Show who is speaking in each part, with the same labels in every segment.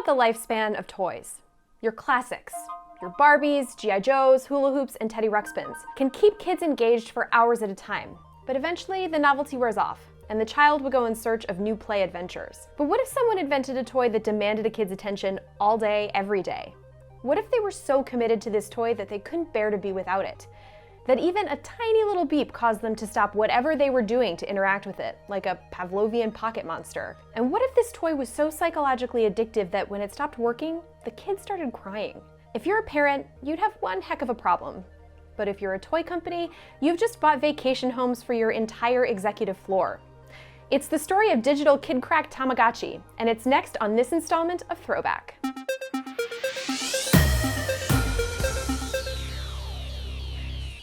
Speaker 1: about the lifespan of toys. Your classics, your Barbies, G.I. Joes, hula hoops, and Teddy Ruxpins can keep kids engaged for hours at a time, but eventually the novelty wears off, and the child would go in search of new play adventures. But what if someone invented a toy that demanded a kid's attention all day, every day? What if they were so committed to this toy that they couldn't bear to be without it? That even a tiny little beep caused them to stop whatever they were doing to interact with it, like a Pavlovian pocket monster. And what if this toy was so psychologically addictive that when it stopped working, the kid started crying? If you're a parent, you'd have one heck of a problem. But if you're a toy company, you've just bought vacation homes for your entire executive floor. It's the story of digital kid crack Tamagotchi, and it's next on this installment of Throwback.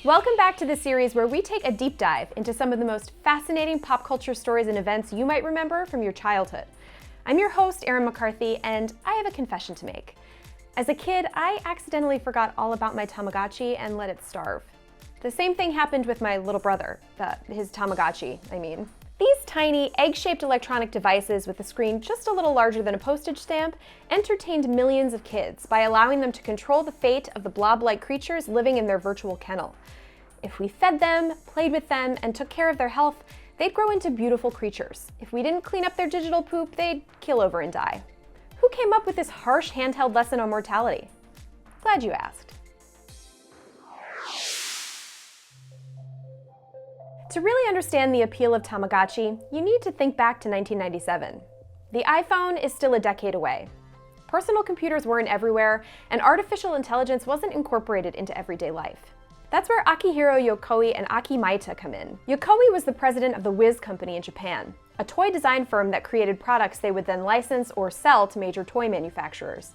Speaker 1: Welcome back to the series where we take a deep dive into some of the most fascinating pop culture stories and events you might remember from your childhood. I'm your host, Erin McCarthy, and I have a confession to make. As a kid, I accidentally forgot all about my Tamagotchi and let it starve. The same thing happened with my little brother, his Tamagotchi, I mean. These tiny, egg-shaped electronic devices with a screen just a little larger than a postage stamp entertained millions of kids by allowing them to control the fate of the blob-like creatures living in their virtual kennel. If we fed them, played with them, and took care of their health, they'd grow into beautiful creatures. If we didn't clean up their digital poop, they'd keel over and die. Who came up with this harsh handheld lesson on mortality? Glad you asked. To really understand the appeal of Tamagotchi, you need to think back to 1997. The iPhone is still a decade away. Personal computers weren't everywhere, and artificial intelligence wasn't incorporated into everyday life. That's where Akihiro Yokoi and Aki Maita come in. Yokoi was the president of the Wiz Company in Japan, a toy design firm that created products they would then license or sell to major toy manufacturers.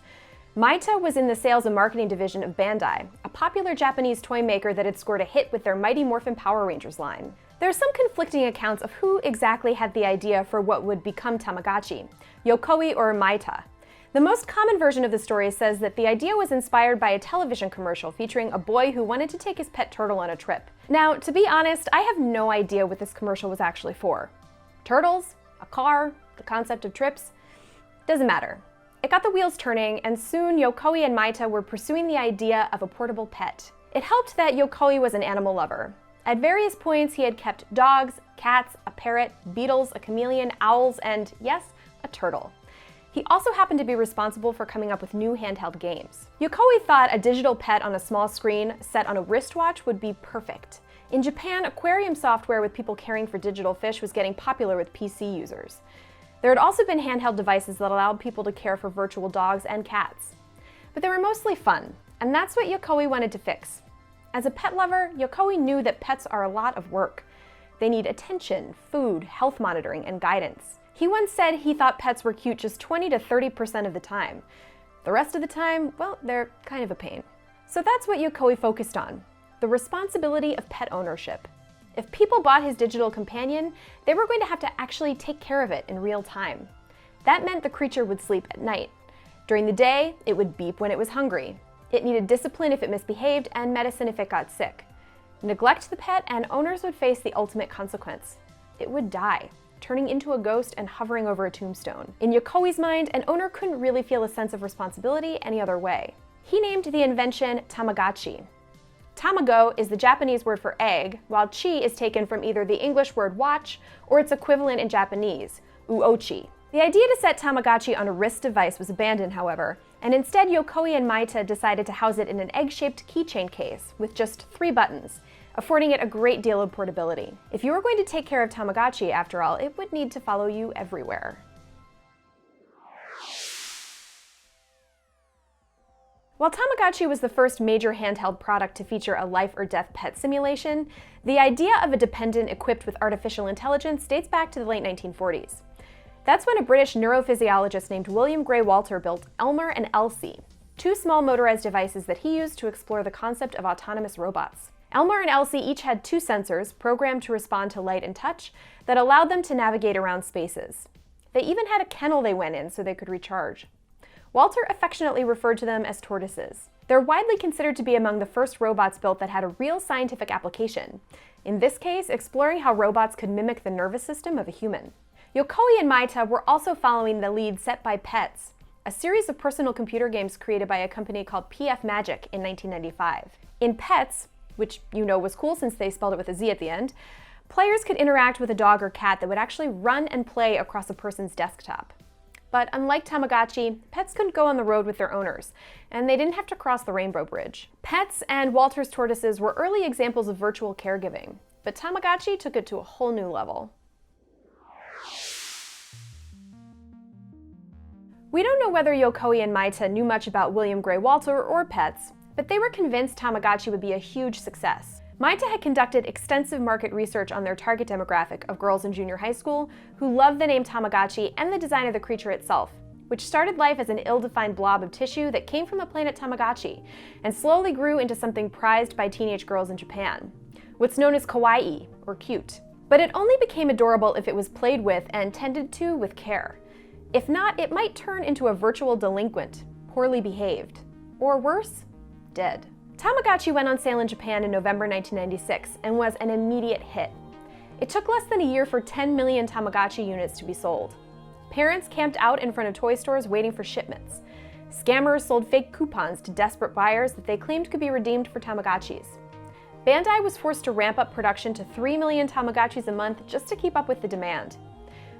Speaker 1: Maita was in the sales and marketing division of Bandai, a popular Japanese toy maker that had scored a hit with their Mighty Morphin Power Rangers line. There are some conflicting accounts of who exactly had the idea for what would become Tamagotchi, Yokoi or Maita. The most common version of the story says that the idea was inspired by a television commercial featuring a boy who wanted to take his pet turtle on a trip. Now, to be honest, I have no idea what this commercial was actually for. Turtles? A car? The concept of trips? Doesn't matter. It got the wheels turning, and soon Yokoi and Maita were pursuing the idea of a portable pet. It helped that Yokoi was an animal lover. At various points, he had kept dogs, cats, a parrot, beetles, a chameleon, owls, and yes, a turtle. He also happened to be responsible for coming up with new handheld games. Yokoi thought a digital pet on a small screen set on a wristwatch would be perfect. In Japan, aquarium software with people caring for digital fish was getting popular with PC users. There had also been handheld devices that allowed people to care for virtual dogs and cats. But they were mostly fun, and that's what Yokoi wanted to fix. As a pet lover, Yokoi knew that pets are a lot of work. They need attention, food, health monitoring, and guidance. He once said he thought pets were cute just 20 to 30% of the time. The rest of the time, well, they're kind of a pain. So that's what Yokoi focused on, the responsibility of pet ownership. If people bought his digital companion, they were going to have to actually take care of it in real time. That meant the creature would sleep at night. During the day, it would beep when it was hungry. It needed discipline if it misbehaved and medicine if it got sick. Neglect the pet and owners would face the ultimate consequence. It would die, turning into a ghost and hovering over a tombstone. In Yokoi's mind, an owner couldn't really feel a sense of responsibility any other way. He named the invention Tamagotchi. Tamago is the Japanese word for egg, while chi is taken from either the English word watch or its equivalent in Japanese, uochi. The idea to set Tamagotchi on a wrist device was abandoned, however, and instead Yokoi and Maita decided to house it in an egg-shaped keychain case with just 3 buttons, affording it a great deal of portability. If you were going to take care of Tamagotchi, after all, it would need to follow you everywhere. While Tamagotchi was the first major handheld product to feature a life or death pet simulation, the idea of a dependent equipped with artificial intelligence dates back to the late 1940s. That's when a British neurophysiologist named William Gray Walter built Elmer and Elsie, 2 small motorized devices that he used to explore the concept of autonomous robots. Elmer and Elsie each had 2 sensors programmed to respond to light and touch that allowed them to navigate around spaces. They even had a kennel they went in so they could recharge. Walter affectionately referred to them as tortoises. They're widely considered to be among the first robots built that had a real scientific application, in this case exploring how robots could mimic the nervous system of a human. Yokoi and Maita were also following the lead set by pets. a series of personal computer games created by a company called PF Magic in 1995. In Pets, which you know was cool since they spelled it with a Z at the end, players could interact with a dog or cat that would actually run and play across a person's desktop. But unlike Tamagotchi, pets couldn't go on the road with their owners, and they didn't have to cross the Rainbow Bridge. Pets and Walter's tortoises were early examples of virtual caregiving, but Tamagotchi took it to a whole new level. We don't know whether Yokoi and Maita knew much about William Grey Walter or pets, but they were convinced Tamagotchi would be a huge success. Maita had conducted extensive market research on their target demographic of girls in junior high school who loved the name Tamagotchi and the design of the creature itself, which started life as an ill-defined blob of tissue that came from the planet Tamagotchi and slowly grew into something prized by teenage girls in Japan, what's known as kawaii, or cute. But it only became adorable if it was played with and tended to with care. If not, it might turn into a virtual delinquent, poorly behaved, or worse, dead. Tamagotchi went on sale in Japan in November 1996 and was an immediate hit. It took less than a year for 10 million Tamagotchi units to be sold. Parents camped out in front of toy stores waiting for shipments. Scammers sold fake coupons to desperate buyers that they claimed could be redeemed for Tamagotchis. Bandai was forced to ramp up production to 3 million Tamagotchis a month just to keep up with the demand.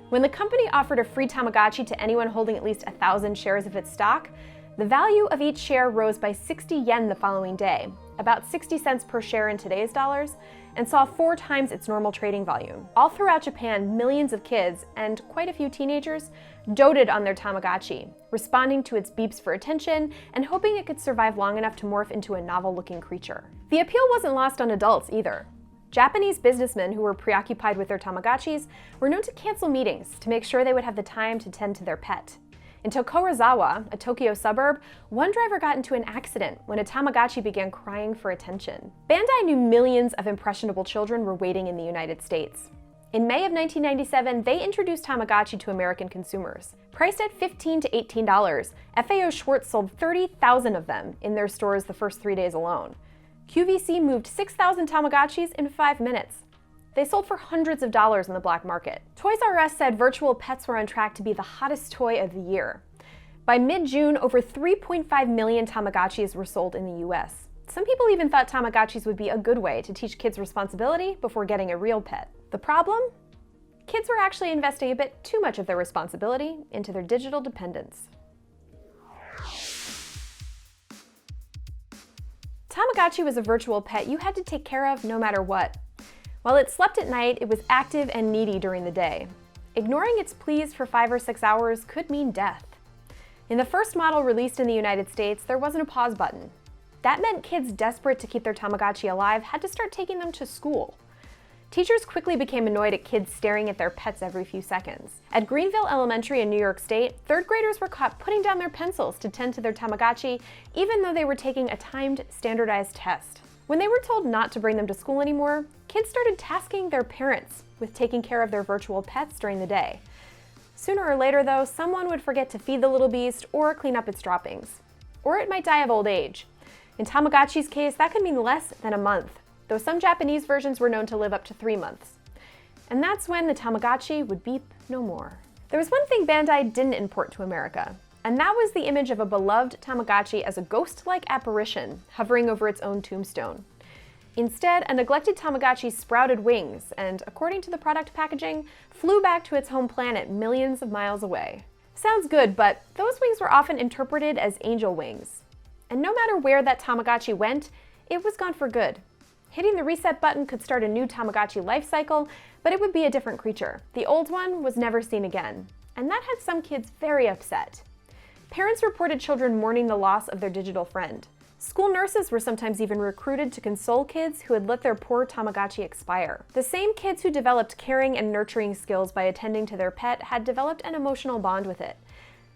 Speaker 1: When the company offered a free Tamagotchi to anyone holding at least 1,000 shares of its stock, the value of each share rose by 60 yen the following day, about 60 cents per share in today's dollars, and saw 4 times its normal trading volume. All throughout Japan, millions of kids, and quite a few teenagers, doted on their Tamagotchi, responding to its beeps for attention and hoping it could survive long enough to morph into a novel-looking creature. The appeal wasn't lost on adults either. Japanese businessmen who were preoccupied with their Tamagotchis were known to cancel meetings to make sure they would have the time to tend to their pet. In Tokorozawa, a Tokyo suburb, one driver got into an accident when a Tamagotchi began crying for attention. Bandai knew millions of impressionable children were waiting in the United States. In May of 1997, they introduced Tamagotchi to American consumers. Priced at $15 to $18, FAO Schwarz sold 30,000 of them in their stores the first 3 days alone. QVC moved 6,000 Tamagotchis in 5 minutes. They sold for hundreds of dollars in the black market. Toys R Us said virtual pets were on track to be the hottest toy of the year. By mid-June, over 3.5 million Tamagotchis were sold in the US. Some people even thought Tamagotchis would be a good way to teach kids responsibility before getting a real pet. The problem? Kids were actually investing a bit too much of their responsibility into their digital dependence. Tamagotchi was a virtual pet you had to take care of no matter what. While it slept at night, it was active and needy during the day. Ignoring its pleas for 5 or 6 hours could mean death. In the first model released in the United States, there wasn't a pause button. That meant kids desperate to keep their Tamagotchi alive had to start taking them to school. Teachers quickly became annoyed at kids staring at their pets every few seconds. At Greenville Elementary in New York State, 3rd graders were caught putting down their pencils to tend to their Tamagotchi, even though they were taking a timed, standardized test. When they were told not to bring them to school anymore, kids started tasking their parents with taking care of their virtual pets during the day. Sooner or later, though, someone would forget to feed the little beast or clean up its droppings. Or it might die of old age. In Tamagotchi's case, that could mean less than a month, though some Japanese versions were known to live up to 3 months. And that's when the Tamagotchi would beep no more. There was one thing Bandai didn't import to America, and that was the image of a beloved Tamagotchi as a ghost-like apparition hovering over its own tombstone. Instead, a neglected Tamagotchi sprouted wings and, according to the product packaging, flew back to its home planet millions of miles away. Sounds good, but those wings were often interpreted as angel wings. And no matter where that Tamagotchi went, it was gone for good. Hitting the reset button could start a new Tamagotchi life cycle, but it would be a different creature. The old one was never seen again, and that had some kids very upset. Parents reported children mourning the loss of their digital friend. School nurses were sometimes even recruited to console kids who had let their poor Tamagotchi expire. The same kids who developed caring and nurturing skills by attending to their pet had developed an emotional bond with it.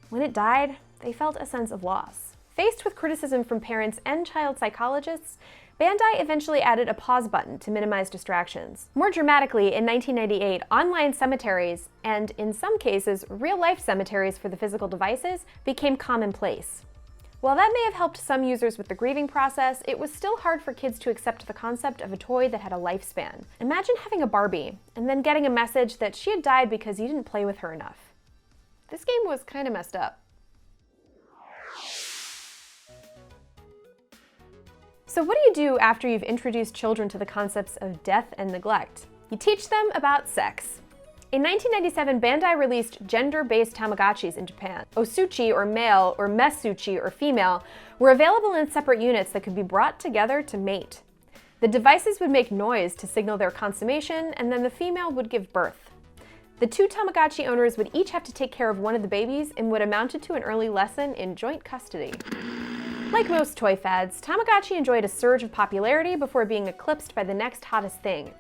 Speaker 1: When it died, they felt a sense of loss. Faced with criticism from parents and child psychologists, Bandai eventually added a pause button to minimize distractions. More dramatically, in 1998, online cemeteries, and in some cases, real-life cemeteries for the physical devices, became commonplace. While that may have helped some users with the grieving process, it was still hard for kids to accept the concept of a toy that had a lifespan. Imagine having a Barbie, and then getting a message that she had died because you didn't play with her enough. This game was kinda messed up. So what do you do after you've introduced children to the concepts of death and neglect? You teach them about sex. In 1997, Bandai released gender-based Tamagotchis in Japan. Osuchi, or male, or mesuchi, or female, were available in separate units that could be brought together to mate. The devices would make noise to signal their consummation, and then the female would give birth. The two Tamagotchi owners would each have to take care of one of the babies in what amounted to an early lesson in joint custody. Like most toy fads, Tamagotchi enjoyed a surge of popularity before being eclipsed by the next hottest thing.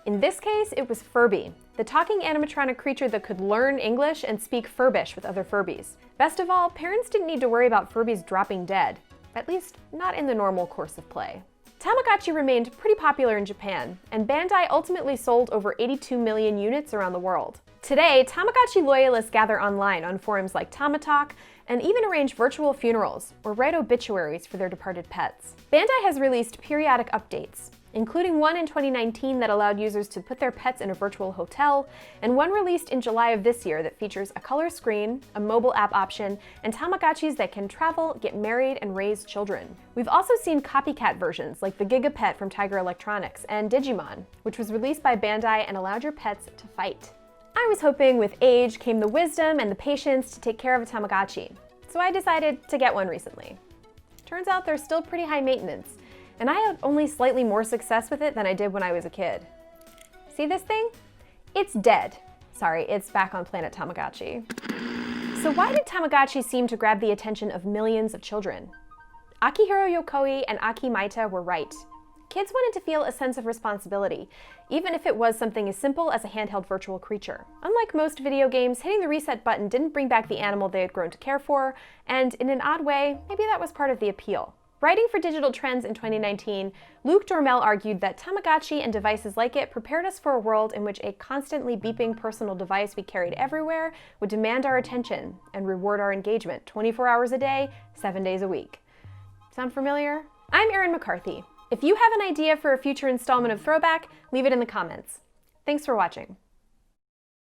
Speaker 1: In this case, it was Furby, the talking animatronic creature that could learn English and speak Furbish with other Furbies. Best of all, parents didn't need to worry about Furbies dropping dead, at least not in the normal course of play. Tamagotchi remained pretty popular in Japan, and Bandai ultimately sold over 82 million units around the world. Today, Tamagotchi loyalists gather online on forums like Tamatalk and even arrange virtual funerals or write obituaries for their departed pets. Bandai has released periodic updates, including one in 2019 that allowed users to put their pets in a virtual hotel, and one released in July of this year that features a color screen, a mobile app option, and Tamagotchis that can travel, get married, and raise children. We've also seen copycat versions like the Giga Pet from Tiger Electronics and Digimon, which was released by Bandai and allowed your pets to fight. I was hoping with age came the wisdom and the patience to take care of a Tamagotchi, so I decided to get one recently. Turns out they're still pretty high maintenance, and I had only slightly more success with it than I did when I was a kid. See this thing? It's dead. Sorry, it's back on planet Tamagotchi. So why did Tamagotchi seem to grab the attention of millions of children? Akihiro Yokoi and Aki Maita were right. Kids wanted to feel a sense of responsibility, even if it was something as simple as a handheld virtual creature. Unlike most video games, hitting the reset button didn't bring back the animal they had grown to care for, and in an odd way, maybe that was part of the appeal. Writing for Digital Trends in 2019, Luke Dormel argued that Tamagotchi and devices like it prepared us for a world in which a constantly beeping personal device we carried everywhere would demand our attention and reward our engagement 24 hours a day, 7 days a week. Sound familiar? I'm Erin McCarthy. If you have an idea for a future installment of Throwback, leave it in the comments. Thanks for watching.